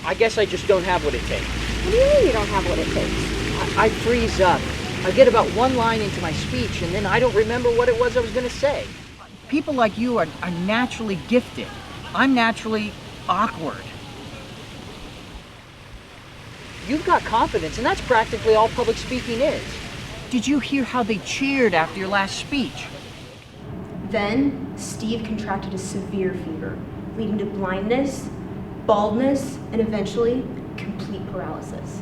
I guess I just don't have what it takes. What do you mean you don't have what it takes? I freeze up. I get about one line into my speech, and then I don't remember what it was I was going to say. People like you are naturally gifted. I'm naturally awkward. You've got confidence, and that's practically all public speaking is. Did you hear how they cheered after your last speech? Then, Steve contracted a severe fever, leading to blindness, baldness, and eventually, complete paralysis.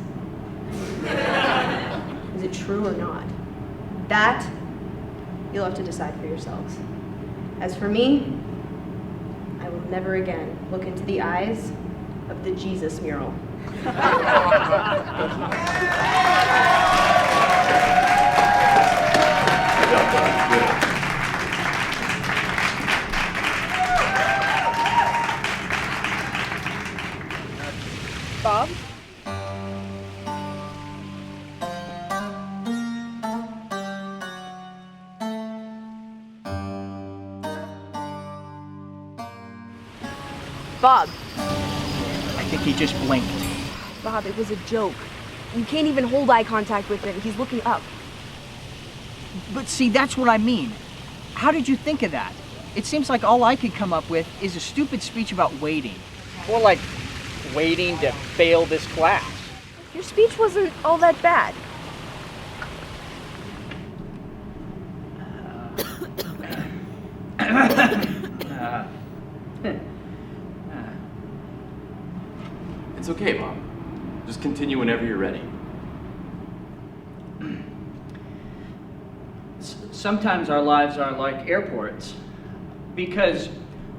Is it true or not? That, you'll have to decide for yourselves. As for me, I will never again look into the eyes of the Jesus mural. Bob? Bob. I think he just blinked. Bob, it was a joke. You can't even hold eye contact with him. He's looking up. But see, that's what I mean. How did you think of that? It seems like all I could come up with is a stupid speech about waiting. Or like waiting to fail this class. Your speech wasn't all that bad. It's okay, Bob. Just continue whenever you're ready. Sometimes our lives are like airports, because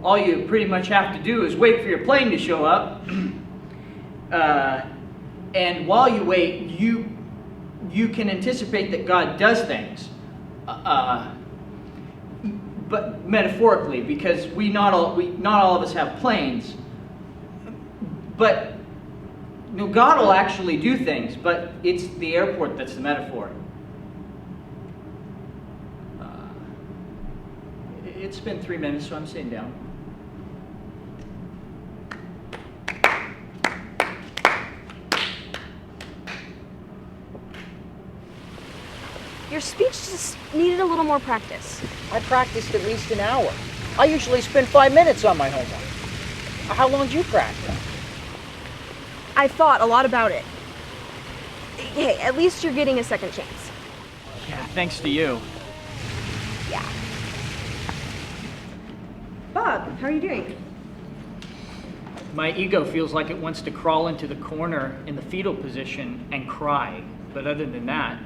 all you pretty much have to do is wait for your plane to show up, and while you wait, you can anticipate that God does things, but metaphorically, because not all of us have planes, but God will actually do things, but it's the airport that's the metaphor. It's been 3 minutes, so I'm sitting down. Your speech just needed a little more practice. I practiced at least an hour. I usually spend 5 minutes on my homework. How long do you practice? I thought a lot about it. Hey, at least you're getting a second chance. Yeah, thanks to you. Yeah. Bob, how are you doing? My ego feels like it wants to crawl into the corner in the fetal position and cry. But other than that...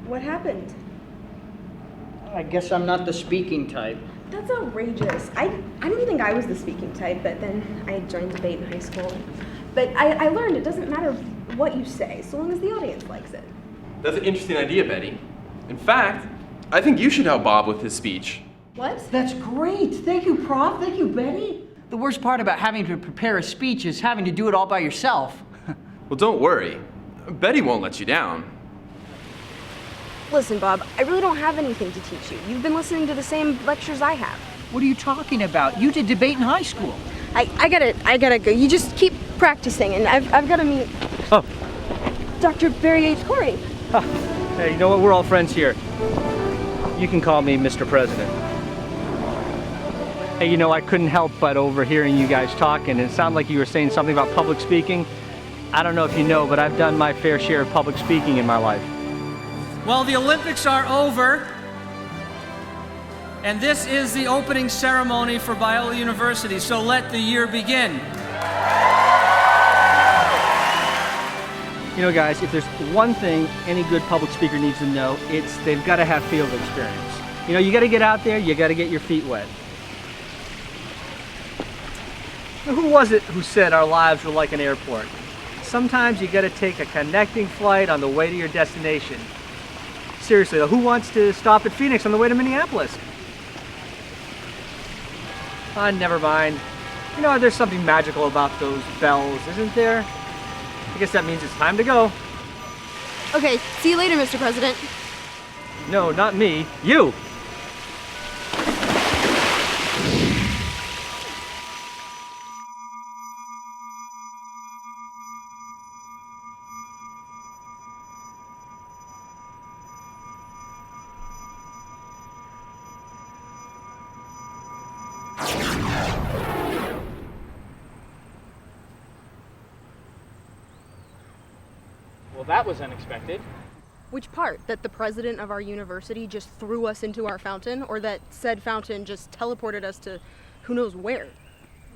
What happened? I guess I'm not the speaking type. That's outrageous. I didn't think I was the speaking type, but then I joined debate in high school. But I learned it doesn't matter what you say, so long as the audience likes it. That's an interesting idea, Betty. In fact, I think you should help Bob with his speech. What? That's great. Thank you, Prof. Thank you, Betty. The worst part about having to prepare a speech is having to do it all by yourself. Well, don't worry. Betty won't let you down. Listen, Bob, I really don't have anything to teach you. You've been listening to the same lectures I have. What are you talking about? You did debate in high school. I gotta go. You just keep practicing, and I've gotta meet Dr. Barry H. Corey. Hey, you know what? We're all friends here. You can call me Mr. President. Hey, you know, I couldn't help but overhearing you guys talking. It sounded like you were saying something about public speaking. I don't know if you know, but I've done my fair share of public speaking in my life. Well, the Olympics are over, and this is the opening ceremony for BBIOLA University, so let the year begin. You know, guys, if there's one thing any good public speaker needs to know, it's they've got to have field experience. You know, you got to get out there, you got to get your feet wet. Now, who was it who said our lives were like an airport? Sometimes you got to take a connecting flight on the way to your destination. Seriously, though, who wants to stop at Phoenix on the way to Minneapolis? Never mind. You know, there's something magical about those bells, isn't there? I guess that means it's time to go. Okay, see you later, Mr. President. No, not me. You! Well, that was unexpected. Which part? That the president of our university just threw us into our fountain, or that said fountain just teleported us to who knows where?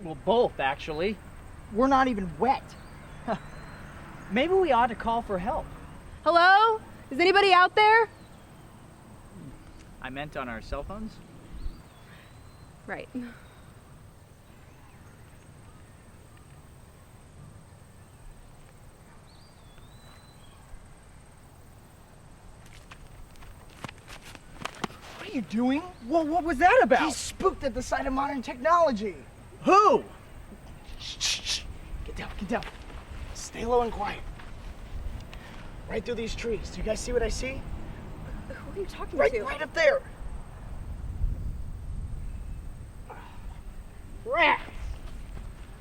Well, both, actually. We're not even wet. Maybe we ought to call for help. Hello? Is anybody out there? I meant on our cell phones? Right. What are you doing? What was that about? He's spooked at the sight of modern technology. Who? Shh. Get down. Stay low and quiet. Right through these trees. Do you guys see what I see? Who are you talking Right, to? right up there. Rats!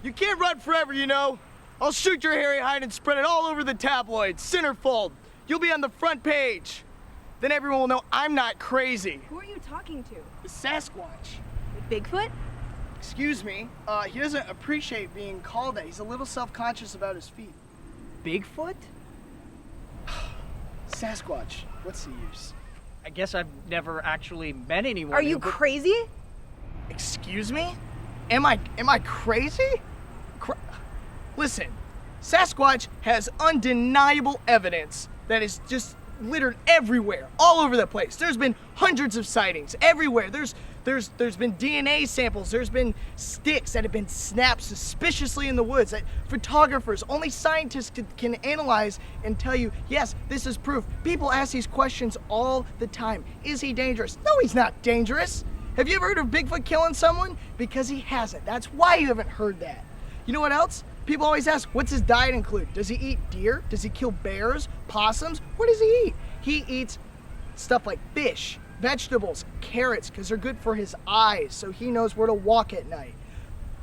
You can't run forever, you know. I'll shoot your hairy hide and spread it all over the tabloids. Centerfold. You'll be on the front page. Then everyone will know I'm not crazy. Who are you talking to? The Sasquatch. Bigfoot? Excuse me. He doesn't appreciate being called that. He's a little self-conscious about his feet. Bigfoot? Sasquatch. What's the use? I guess I've never actually met anyone. Are you who- crazy? Excuse me? Am I crazy? Listen, Sasquatch has undeniable evidence that is just littered everywhere, all over the place. There's been hundreds of sightings everywhere. There's been DNA samples. There's been sticks that have been snapped suspiciously in the woods that photographers, only scientists can analyze and tell you, yes, this is proof. People ask these questions all the time. Is he dangerous? No, he's not dangerous. Have you ever heard of Bigfoot killing someone? Because he hasn't. That's why you haven't heard that. You know what else? People always ask, what's his diet include? Does he eat deer? Does he kill bears, possums? What does he eat? He eats stuff like fish, vegetables, carrots, because they're good for his eyes, so he knows where to walk at night.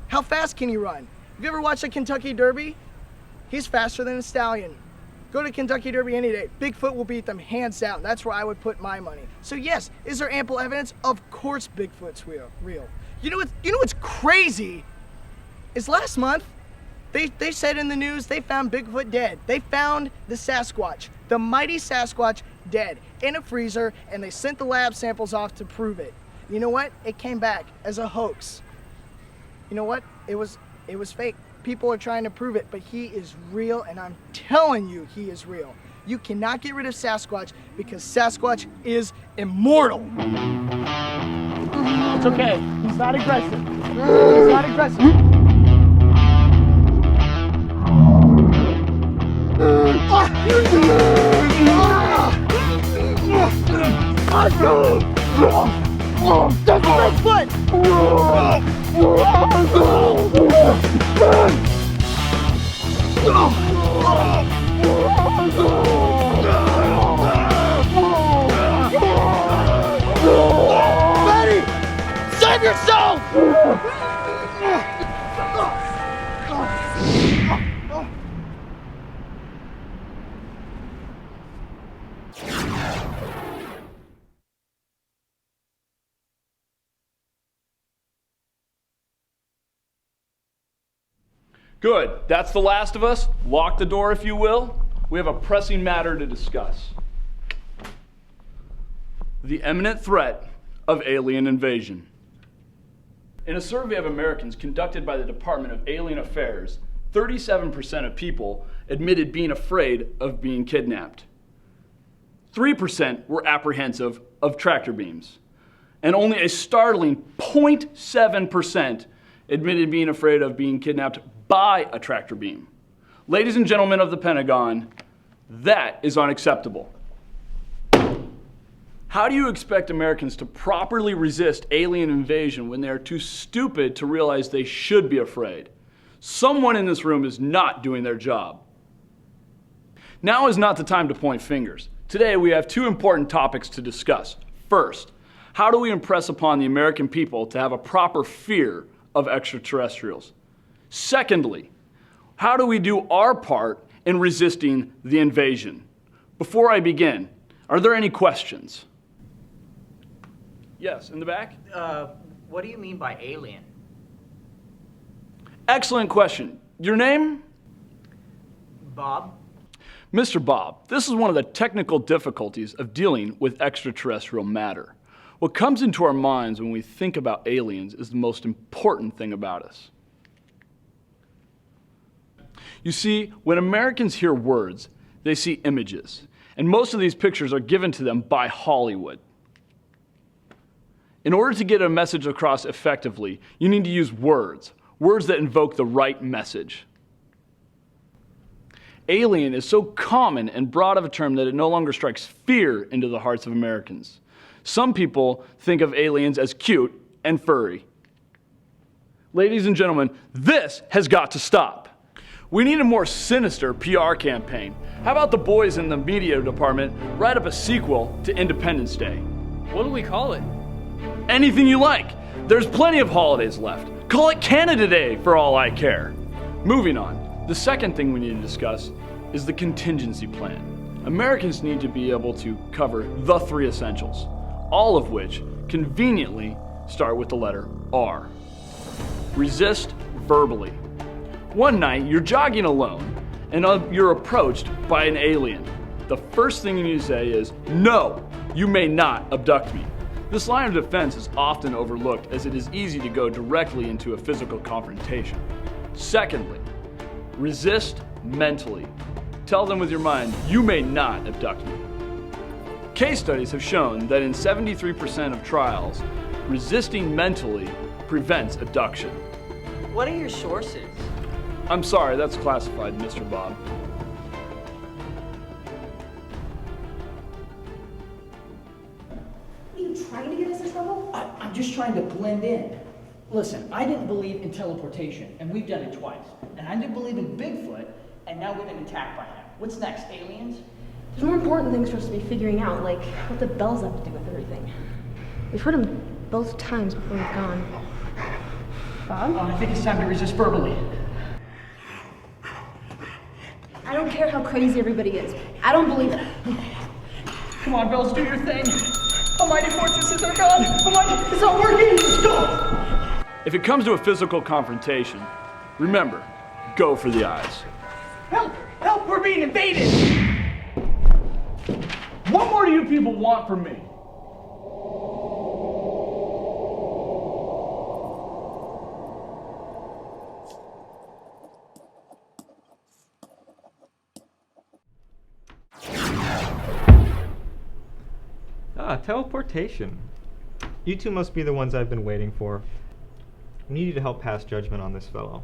How fast can he run? Have you ever watched a Kentucky Derby? He's faster than a stallion. Go to Kentucky Derby any day. Bigfoot will beat them hands down. That's where I would put my money. So yes, is there ample evidence? Of course Bigfoot's real. You know what's crazy? Is last month, they said in the news they found Bigfoot dead. They found the Sasquatch, the mighty Sasquatch, dead in a freezer, and they sent the lab samples off to prove it. You know what? It came back as a hoax. You know what? It was fake. People are trying to prove it, but he is real, and I'm telling you, he is real. You cannot get rid of Sasquatch because Sasquatch is immortal. It's okay. He's not aggressive. He's not aggressive. That's my foot! Betty! Save yourself! Good. That's the last of us. Lock the door, if you will. We have a pressing matter to discuss. The imminent threat of alien invasion. In a survey of Americans conducted by the Department of Alien Affairs, 37% of people admitted being afraid of being kidnapped. 3% were apprehensive of tractor beams. And only a startling 0.7% admitted being afraid of being kidnapped by a tractor beam. Ladies and gentlemen of the Pentagon, that is unacceptable. How do you expect Americans to properly resist alien invasion when they are too stupid to realize they should be afraid? Someone in this room is not doing their job. Now is not the time to point fingers. Today we have two important topics to discuss. First, how do we impress upon the American people to have a proper fear of extraterrestrials? Secondly, how do we do our part in resisting the invasion? Before I begin, are there any questions? Yes, in the back? What do you mean by alien? Excellent question. Your name? Bob? Mr. Bob, this is one of the technical difficulties of dealing with extraterrestrial matter. What comes into our minds when we think about aliens is the most important thing about us. You see, when Americans hear words, they see images, and most of these pictures are given to them by Hollywood. In order to get a message across effectively, you need to use words that invoke the right message. Alien is so common and broad of a term that it no longer strikes fear into the hearts of Americans. Some people think of aliens as cute and furry. Ladies and gentlemen, this has got to stop. We need a more sinister PR campaign. How about the boys in the media department write up a sequel to Independence Day? What do we call it? Anything you like. There's plenty of holidays left. Call it Canada Day for all I care. Moving on. The second thing we need to discuss is the contingency plan. Americans need to be able to cover the 3 essentials, all of which conveniently start with the letter R. Resist verbally. One night, you're jogging alone and you're approached by an alien. The first thing you need to say is, "No, you may not abduct me." This line of defense is often overlooked as it is easy to go directly into a physical confrontation. Secondly, resist mentally. Tell them with your mind, "You may not abduct me." Case studies have shown that in 73% of trials, resisting mentally prevents abduction. What are your sources? I'm sorry, that's classified, Mr. Bob. Are you trying to get us in trouble? I'm just trying to blend in. Listen, I didn't believe in teleportation, and we've done it twice. And I didn't believe in Bigfoot, and now we've been attacked by him. What's next, aliens? There's more important things for us to be figuring out, like what the bells have to do with everything. We've heard them both times before we've gone. Bob? I think it's time to resist verbally. I don't care how crazy everybody is. I don't believe it. Come on, bells, do your thing. The mighty fortresses are gone. It's not working. Let's go. If it comes to a physical confrontation, remember, go for the eyes. Help! Help! We're being invaded! What more do you people want from me? Teleportation. You two must be the ones I've been waiting for. I need you to help pass judgment on this fellow.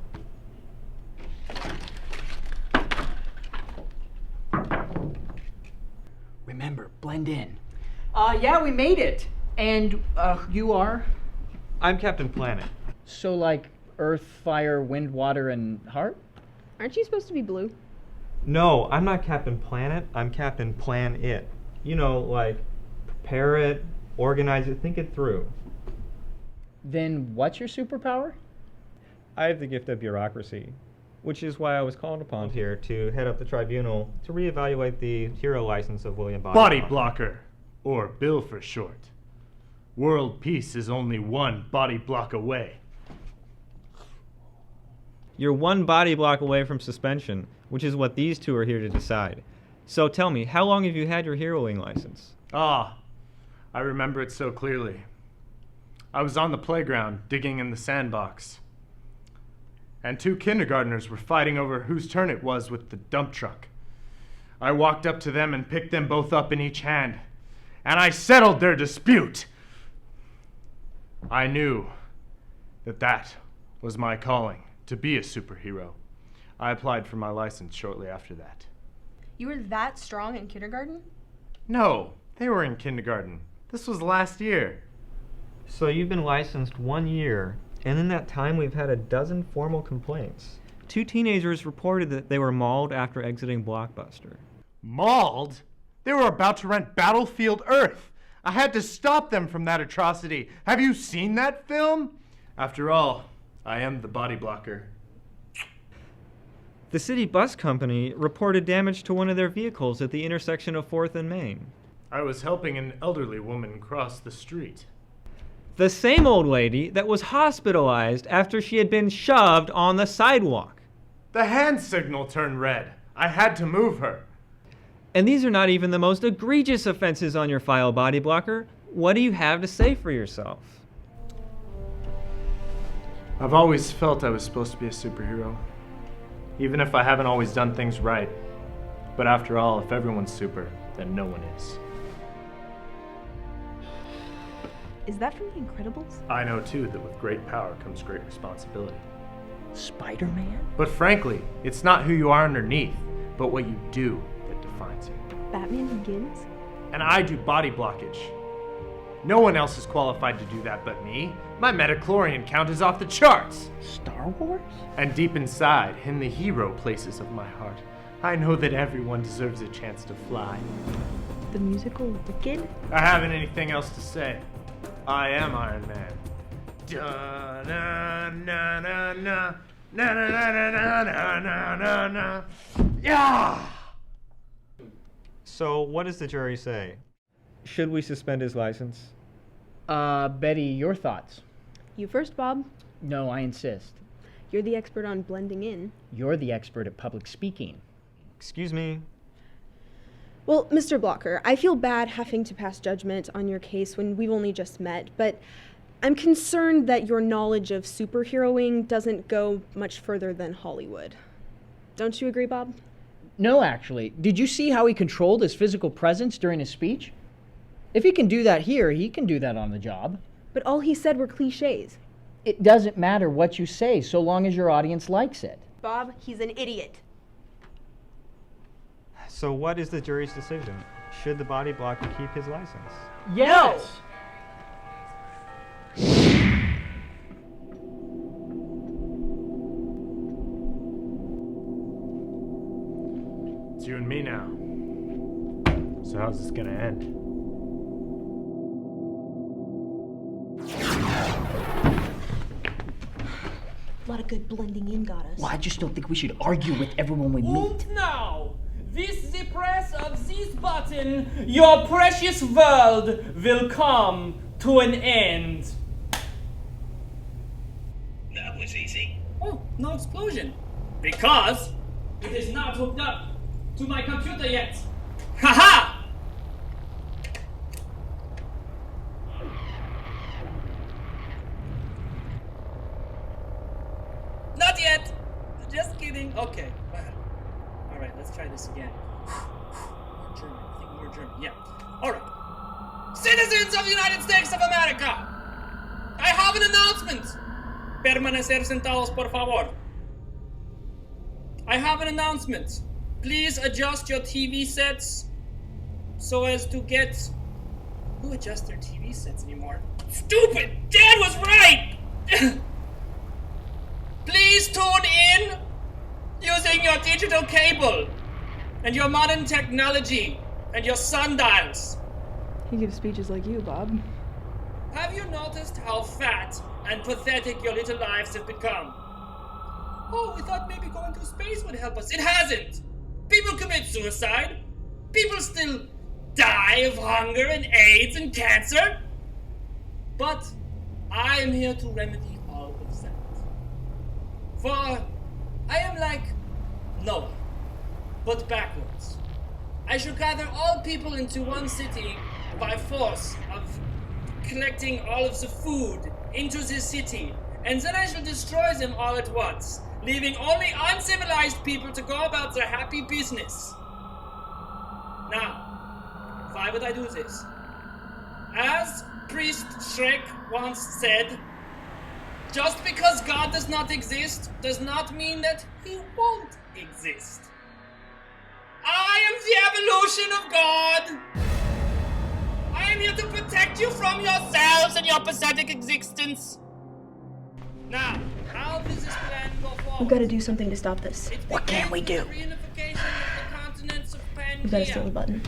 Remember, blend in. Yeah, we made it. And, you are? I'm Captain Planet. So like earth, fire, wind, water, and heart? Aren't you supposed to be blue? No, I'm not Captain Planet. I'm Captain Plan It. You know, like, prepare it, organize it, think it through. Then what's your superpower? I have the gift of bureaucracy, which is why I was called upon here to head up the tribunal to reevaluate the hero license of William Body Blocker, or Bill for short. World peace is only one body block away. You're one body block away from suspension, which is what these two are here to decide. So tell me, how long have you had your heroing license? I remember it so clearly. I was on the playground, digging in the sandbox. And 2 kindergartners were fighting over whose turn it was with the dump truck. I walked up to them and picked them both up in each hand. And I settled their dispute. I knew that was my calling, to be a superhero. I applied for my license shortly after that. You were that strong in kindergarten? No, they were in kindergarten. This was last year. So you've been licensed 1 year, and in that time we've had a dozen formal complaints. 2 teenagers reported that they were mauled after exiting Blockbuster. Mauled? They were about to rent Battlefield Earth. I had to stop them from that atrocity. Have you seen that film? After all, I am the body blocker. The city bus company reported damage to one of their vehicles at the intersection of 4th and Main. I was helping an elderly woman cross the street. The same old lady that was hospitalized after she had been shoved on the sidewalk. The hand signal turned red. I had to move her. And these are not even the most egregious offenses on your file, Body Blocker. What do you have to say for yourself? I've always felt I was supposed to be a superhero, even if I haven't always done things right. But after all, if everyone's super, then no one is. Is that from The Incredibles? I know too that with great power comes great responsibility. Spider-Man? But frankly, it's not who you are underneath, but what you do that defines you. Batman Begins? And I do body blockage. No one else is qualified to do that but me. My metachlorian count is off the charts. Star Wars? And deep inside, in the hero places of my heart, I know that everyone deserves a chance to fly. The musical Wicked? I haven't anything else to say. I am Iron Man. Da na na na na na na na na na na na na. Yeah. So, what does the jury say? Should we suspend his license? Betty, your thoughts? You first, Bob. No, I insist. You're the expert on blending in. You're the expert at public speaking. Excuse me. Well, Mr. Blocker, I feel bad having to pass judgment on your case when we've only just met, but I'm concerned that your knowledge of superheroing doesn't go much further than Hollywood. Don't you agree, Bob? No, actually. Did you see how he controlled his physical presence during his speech? If he can do that here, he can do that on the job. But all he said were cliches. It doesn't matter what you say, so long as your audience likes it. Bob, he's an idiot. So what is the jury's decision? Should the Body Blocker keep his license? Yes! It's you and me now. So how's this gonna end? A lot of good blending in got us. Well, I just don't think we should argue with everyone we meet. And now, with the press of this button, your precious world will come to an end. That was easy. Oh, no explosion. Because it is not hooked up to my computer yet. Haha! Not yet. Just kidding. Okay. All right, let's try this again. More German. I think more German. Yeah. All right. Citizens of the United States of America, I have an announcement. Permanecer sentados, por favor. I have an announcement. Please adjust your TV sets so as to get... Who adjusts their TV sets anymore? Stupid! Dad was right! Please tune in using your digital cable and your modern technology and your sundials. He gives speeches like you, Bob. Have you noticed how fat and pathetic your little lives have become? Oh, we thought maybe going to space would help us. It hasn't. People commit suicide. People still die of hunger and AIDS and cancer. But I am here to remedy all of that. For I am like Noah, but backwards. I shall gather all people into one city by force of collecting all of the food into this city, and then I shall destroy them all at once, leaving only uncivilized people to go about their happy business. Now, why would I do this? As Priest Shrek once said, just because God does not exist does not mean that he won't exist. I am the evolution of God. I am here to protect you from yourselves and your pathetic existence. Now, how does this plan go forward? We've got to do something to stop this. What can we do? We've got to steal the button.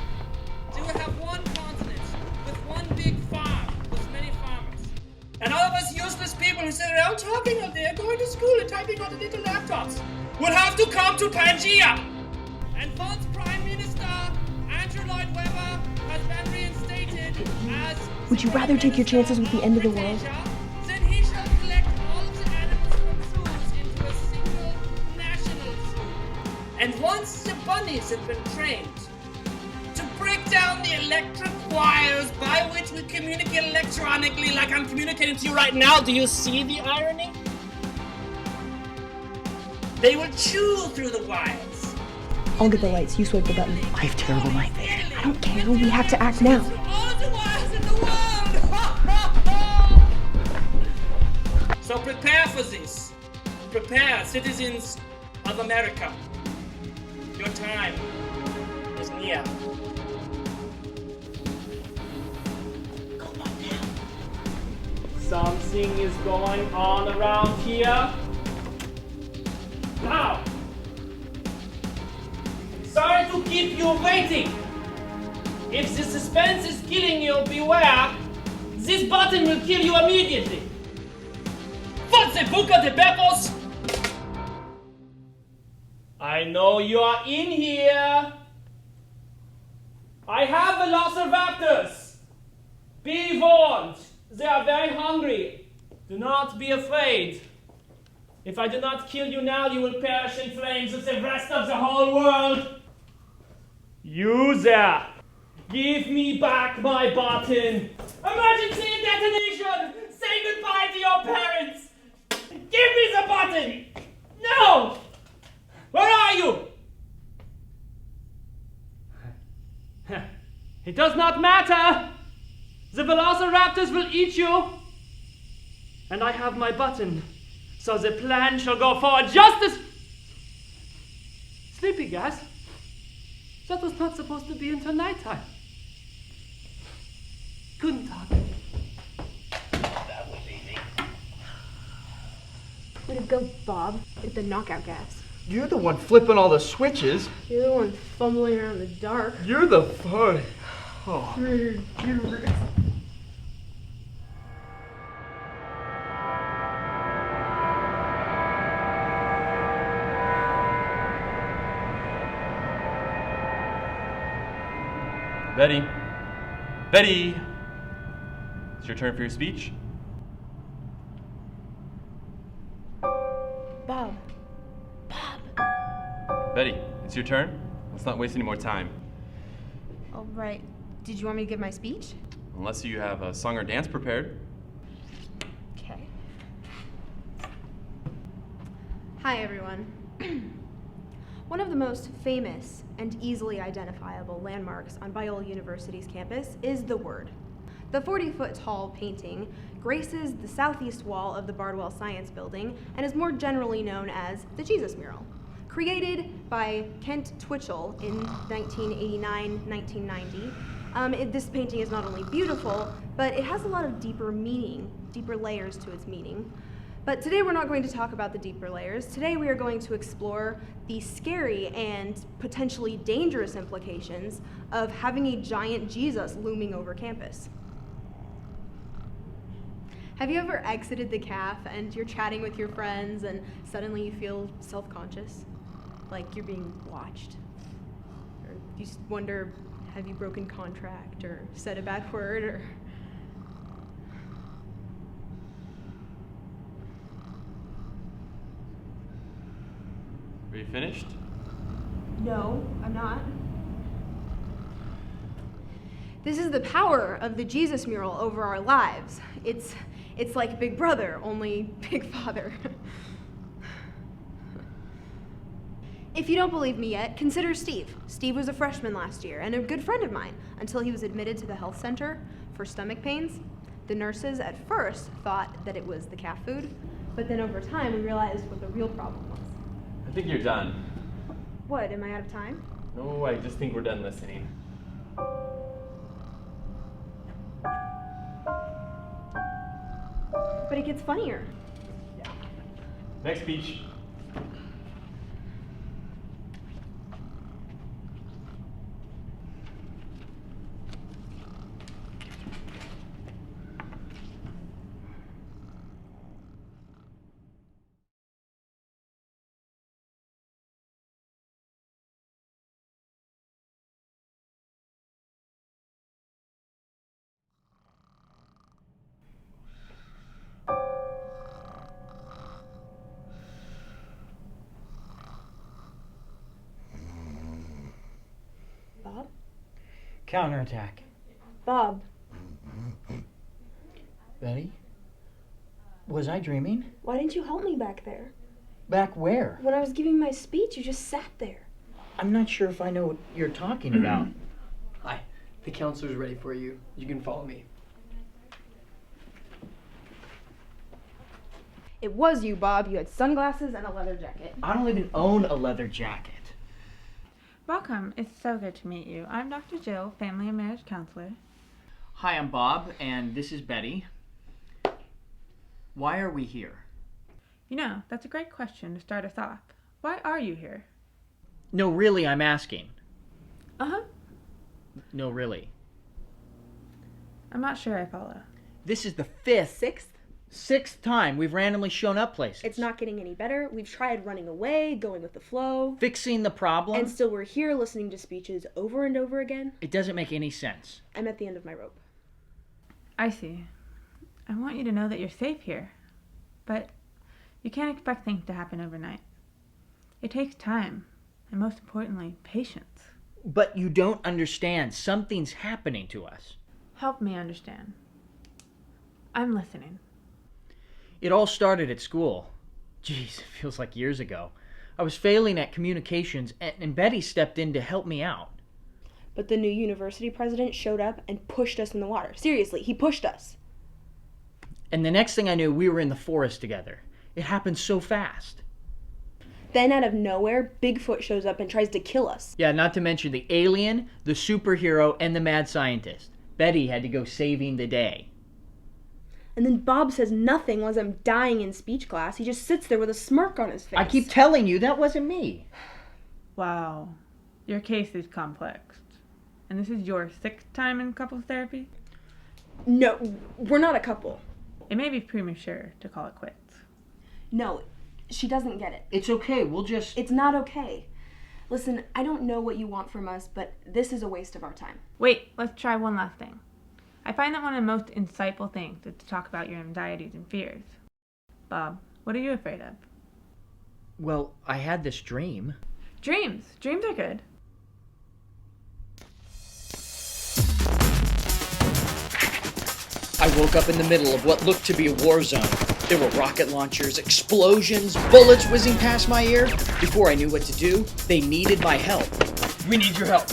So you have one continent with one big farm with many farmers. And all of us useless people who sit around talking all day, going to school and typing on the little laptops, would have to come to Pangea. And once Prime Minister and Andrew Lloyd Webber has been reinstated as... Would you rather take your chances with the end of the world? Then he shall collect all of the animals from zoos into a single national zoo. And once the bunnies have been trained to break down the electric wires by which we communicate electronically like I'm communicating to you right now, do you see the irony? They will chew through the wires. I'll get the lights, you swipe the button. I have terrible night vision. I don't care, we have to act now. All of the wires in the world! So prepare for this. Prepare, citizens of America. Your time is near. Something is going on around here. Now! Sorry to keep you waiting. If the suspense is killing you, beware. This button will kill you immediately. For the book of the peppers. I know you are in here. I have velociraptors. Be warned. They are very hungry. Do not be afraid. If I do not kill you now, you will perish in flames with the rest of the whole world. You there, give me back my button. Emergency detonation! Say goodbye to your parents! Give me the button! No! Where are you? It does not matter. The velociraptors will eat you. And I have my button. So the plan shall go forward just as... Sleepy gas? That was not supposed to be until nighttime. Guten Tag. That was easy. Way to go, Bob. Hit the knockout gas. You're the one flipping all the switches. You're the one fumbling around in the dark. You're the fun. Oh. Betty. Betty! It's your turn for your speech. Bob. Betty, it's your turn. Let's not waste any more time. All right. Did you want me to give my speech? Unless you have a song or dance prepared. Okay. Hi, everyone. One of the most famous and easily identifiable landmarks on BIOLA University's campus is the Word. The 40-foot-tall painting graces the southeast wall of the Bardwell Science Building and is more generally known as the Jesus mural. Created by Kent Twitchell in 1989-1990, this painting is not only beautiful, but it has a lot of deeper layers to its meaning. But today we're not going to talk about the deeper layers. Today we are going to explore the scary and potentially dangerous implications of having a giant Jesus looming over campus. Have you ever exited the caf and you're chatting with your friends and suddenly you feel self-conscious? Like you're being watched? Or you just wonder, have you broken contract or said a bad word or... Are you finished? No, I'm not. This is the power of the Jesus mural over our lives. It's like Big Brother, only Big Father. If you don't believe me yet, consider Steve. Steve was a freshman last year and a good friend of mine until he was admitted to the health center for stomach pains. The nurses at first thought that it was the cat food, but then over time we realized what the real problem was. I think you're done. What, am I out of time? No, I just think we're done listening. But it gets funnier. Next speech. Counterattack. Bob, Betty? Was I dreaming? why didn't you help me back there? Back where? When I was giving my speech, you just sat there. I'm not sure if I know what you're talking about. Hi, the counselor's ready for you. You can follow me. It was you, Bob. You had sunglasses and a leather jacket. I don't even own a leather jacket. Welcome. It's so good to meet you. I'm Dr. Jill, Family and Marriage Counselor. Hi, I'm Bob, and this is Betty. Why are we here? You know, that's a great question to start us off. Why are you here? No, really, I'm asking. Uh-huh. No, really. I'm not sure I follow. This is the sixth time we've randomly shown up places. It's not getting any better. We've tried running away, going with the flow. Fixing the problem. And still we're here listening to speeches over and over again. It doesn't make any sense. I'm at the end of my rope. I see. I want you to know that you're safe here. But you can't expect things to happen overnight. It takes time. And most importantly, patience. But you don't understand. Something's happening to us. Help me understand. I'm listening. It all started at school. Geez, it feels like years ago. I was failing at communications, and Betty stepped in to help me out. But the new university president showed up and pushed us in the water. Seriously, he pushed us. And the next thing I knew, we were in the forest together. It happened so fast. Then out of nowhere, Bigfoot shows up and tries to kill us. Yeah, not to mention the alien, the superhero, and the mad scientist. Betty had to go saving the day. And then Bob says nothing as I'm dying in speech class. He just sits there with a smirk on his face. I keep telling you, that wasn't me. Wow. Your case is complex. And this is your 6th time in couples therapy? No, we're not a couple. It may be premature to call it quits. No, she doesn't get it. It's okay, we'll just... It's not okay. Listen, I don't know what you want from us, but this is a waste of our time. Wait, let's try one last thing. I find that one of the most insightful things is to talk about your anxieties and fears. Bob, what are you afraid of? Well, I had this dream. Dreams. Dreams are good. I woke up in the middle of what looked to be a war zone. There were rocket launchers, explosions, bullets whizzing past my ear. Before I knew what to do, they needed my help. We need your help.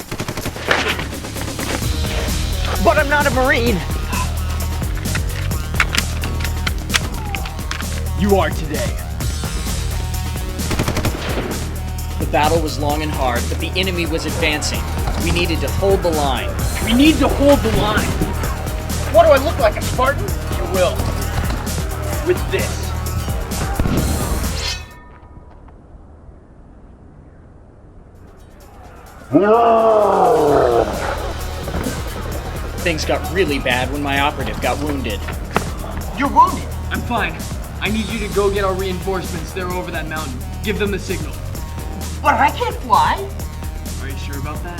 But I'm not a Marine! You are today. The battle was long and hard, but the enemy was advancing. We needed to hold the line. We need to hold the line. What do I look like, a Spartan? You will. With this. Things got really bad when my operative got wounded. You're wounded. I'm fine. I need you to go get our reinforcements. They're over that mountain. Give them the signal. But I can't fly. Are you sure about that?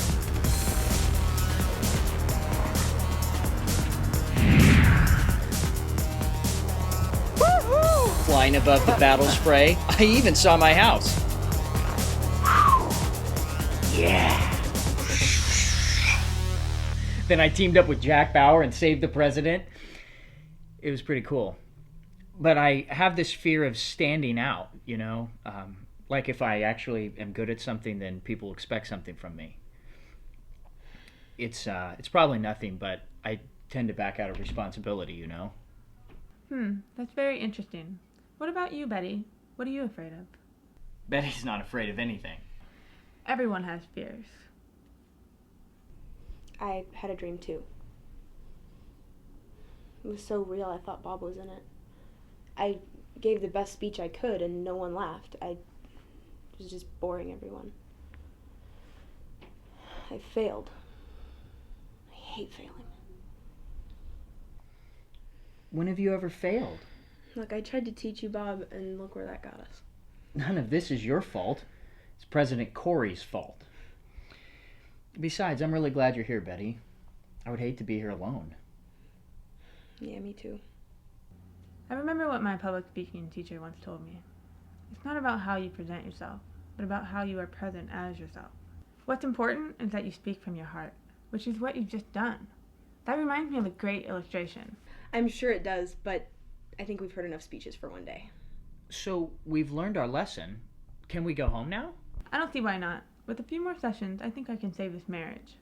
Flying above the battle spray, I even saw my house. Yeah. Then I teamed up with Jack Bauer and saved the president. It was pretty cool. But I have this fear of standing out, you know? Like if I actually am good at something, then people expect something from me. It's probably nothing, but I tend to back out of responsibility, you know? That's very interesting. What about you, Betty? What are you afraid of? Betty's not afraid of anything. Everyone has fears. I had a dream too. It was so real, I thought Bob was in it. I gave the best speech I could and no one laughed. I was just boring everyone. I failed. I hate failing. When have you ever failed? Look, I tried to teach you, Bob, and look where that got us. None of this is your fault. It's President Corey's fault. Besides, I'm really glad you're here, Betty. I would hate to be here alone. Yeah, me too. I remember what my public speaking teacher once told me. It's not about how you present yourself, but about how you are present as yourself. What's important is that you speak from your heart. which is what you've just done. That reminds me of a great illustration. I'm sure it does, but I think we've heard enough speeches for one day. So we've learned our lesson. Can we go home now? I don't see why not. With a few more sessions, I think I can save this marriage.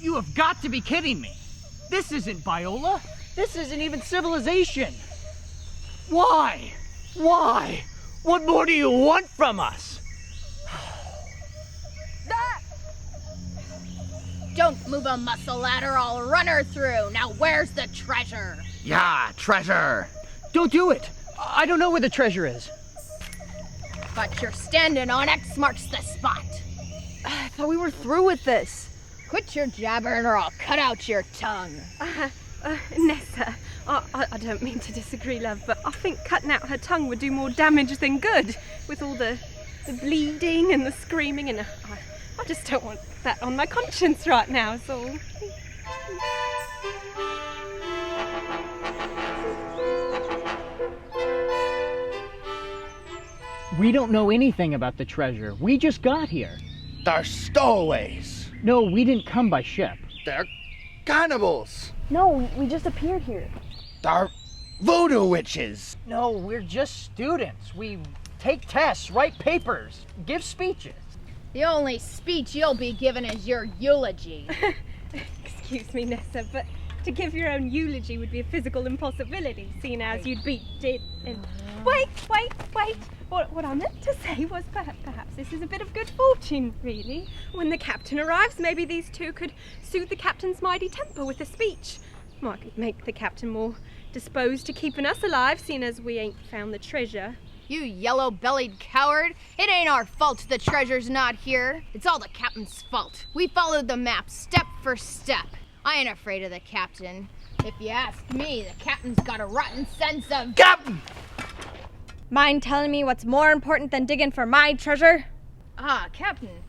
You have got to be kidding me. This isn't BBIOLA. This isn't even civilization. Why? Why? What more do you want from us? Don't move a muscle, lad, or I'll run her through. Now where's the treasure? Yeah, treasure. Don't do it. I don't know where the treasure is. But you're standing on X marks the spot. I thought we were through with this. Quit your jabbering or I'll cut out your tongue. Nessa, I don't mean to disagree, love, but I think cutting out her tongue would do more damage than good with all the bleeding and the screaming, and I just don't want that on my conscience right now, so... We don't know anything about the treasure. We just got here. They're stowaways. No, we didn't come by ship. They're cannibals. No, we just appeared here. They're voodoo witches. No, we're just students. We take tests, write papers, give speeches. The only speech you'll be given is your eulogy. Excuse me, Nessa, but to give your own eulogy would be a physical impossibility, seeing as you'd be dead and... Wait! What I meant to say was perhaps this is a bit of good fortune, really. When the captain arrives, maybe these two could soothe the captain's mighty temper with a speech. Might make the captain more disposed to keeping us alive, seeing as we ain't found the treasure. You yellow-bellied coward. It ain't our fault the treasure's not here. It's all the captain's fault. We followed the map step for step. I ain't afraid of the captain. If you ask me, the captain's got a rotten sense of... Captain! Mind telling me what's more important than digging for my treasure? Ah, Captain.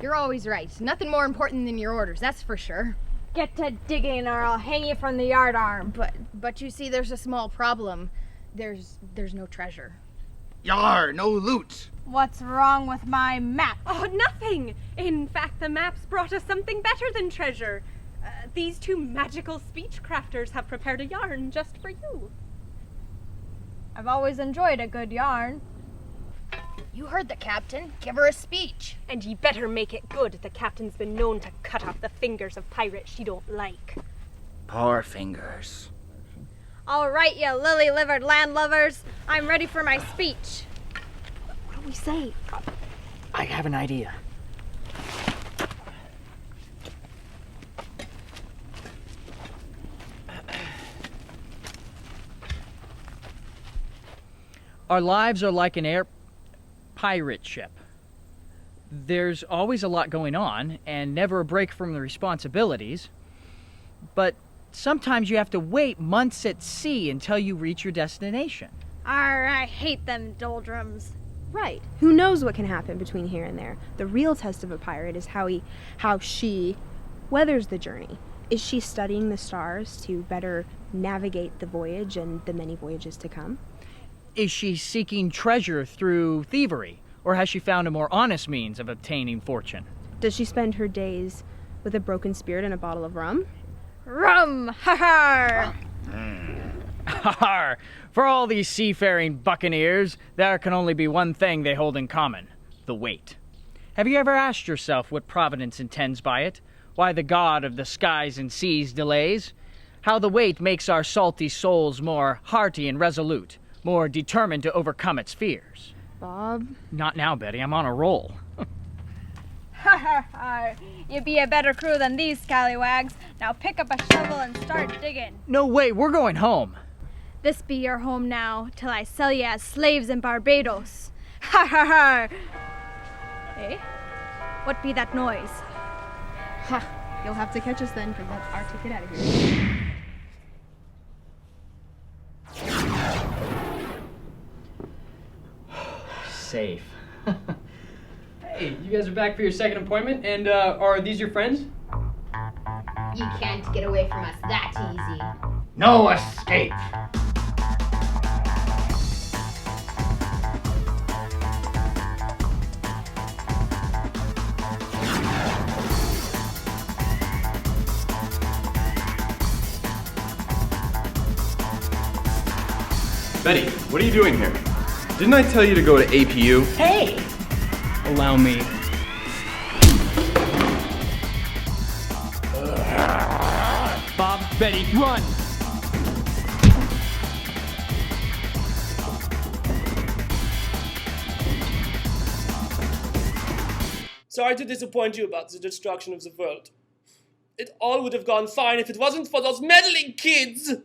You're always right. Nothing more important than your orders, that's for sure. Get to digging or I'll hang you from the yardarm. But you see, there's a small problem. There's no treasure. Yar, no loot. What's wrong with my map? Oh, nothing! In fact, the map's brought us something better than treasure. These two magical speech crafters have prepared a yarn just for you. I've always enjoyed a good yarn. You heard the captain. Give her a speech. And ye better make it good. The captain's been known to cut off the fingers of pirates she don't like. Poor fingers. All right, you lily-livered landlubbers. I'm ready for my speech. What do we say? I have an idea. Our lives are like an pirate ship. There's always a lot going on and never a break from the responsibilities. But sometimes you have to wait months at sea until you reach your destination. I hate them doldrums. Right. Who knows what can happen between here and there? The real test of a pirate is how she weathers the journey. Is she studying the stars to better navigate the voyage and the many voyages to come? Is she seeking treasure through thievery, or has she found a more honest means of obtaining fortune? Does she spend her days with a broken spirit and a bottle of rum? Rum! Ha-ha! Ha-ha! For all these seafaring buccaneers, there can only be one thing they hold in common: the weight. Have you ever asked yourself what Providence intends by it? Why the god of the skies and seas delays? How the weight makes our salty souls more hearty and resolute, more determined to overcome its fears. Bob? Not now, Betty. I'm on a roll. Ha ha ha! You be a better crew than these scallywags. Now pick up a shovel and start digging. No way, we're going home. This be your home now, till I sell ye as slaves in Barbados. Ha ha ha! Eh? What be that noise? Ha! You'll have to catch us then, because that's our ticket out of here. Safe. Hey, you guys are back for your second appointment, and are these your friends? You can't get away from us that easy. No escape. Betty, what are you doing here? Didn't I tell you to go to APU? Hey! Allow me. Bob, Betty, run! Sorry to disappoint you about the destruction of the world. It all would have gone fine if it wasn't for those meddling kids!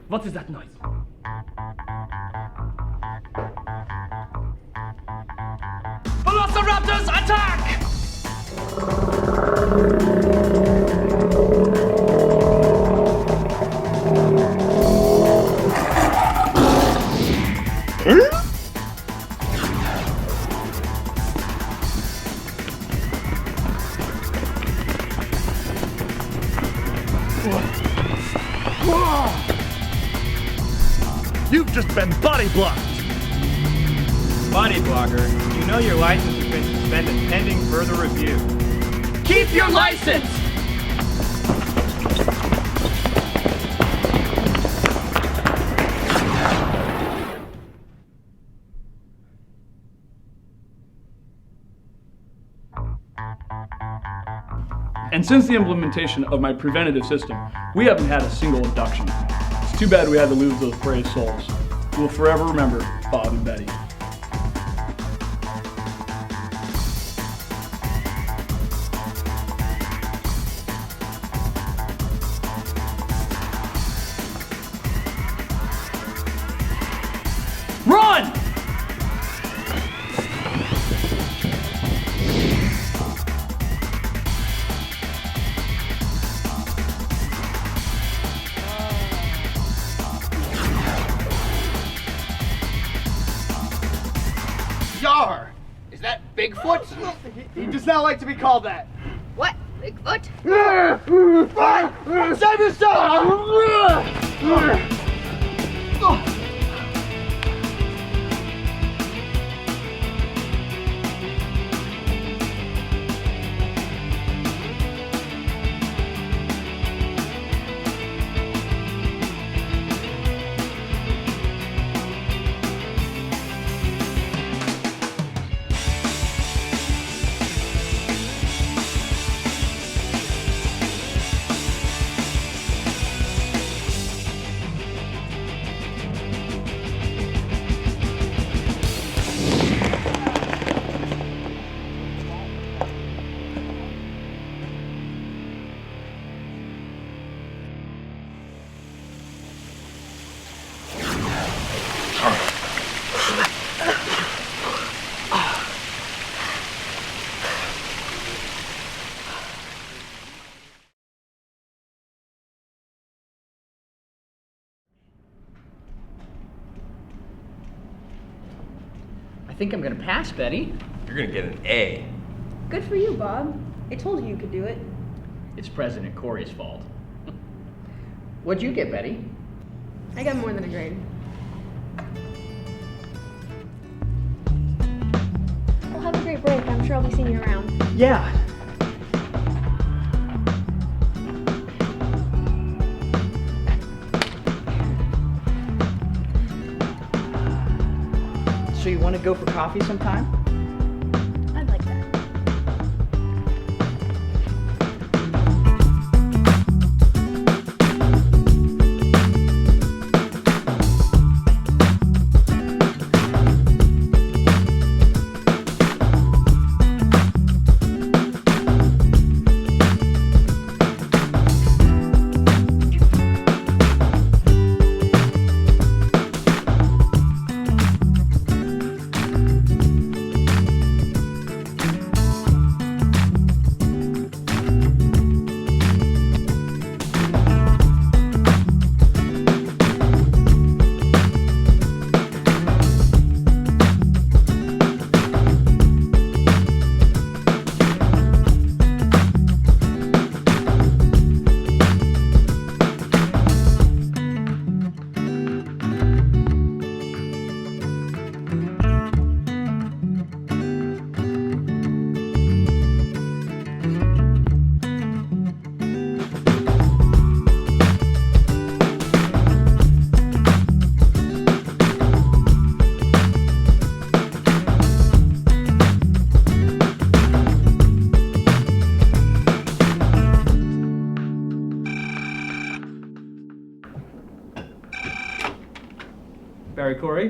What is that noise? Velociraptors, attack! You've just been body blocked. Body blocker, you know your license has been suspended pending further review. Keep your license! And since the implementation of my preventative system, we haven't had a single abduction. It's too bad we had to lose those brave souls. We'll forever remember Bob and Betty. Run! Yar! Is that Bigfoot? He does not like to be called that. What? Bigfoot? Save yourself! I think I'm gonna pass, Betty. You're gonna get an A. Good for you, Bob. I told you you could do it. It's President Corey's fault. What'd you get, Betty? I got more than a grade. Well, have a great break. I'm sure I'll be seeing you around. Yeah. So you want to go for coffee sometime? I'd like that. Harry Corey?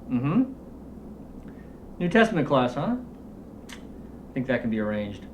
Mm-hmm. New Testament class, huh? I think that can be arranged.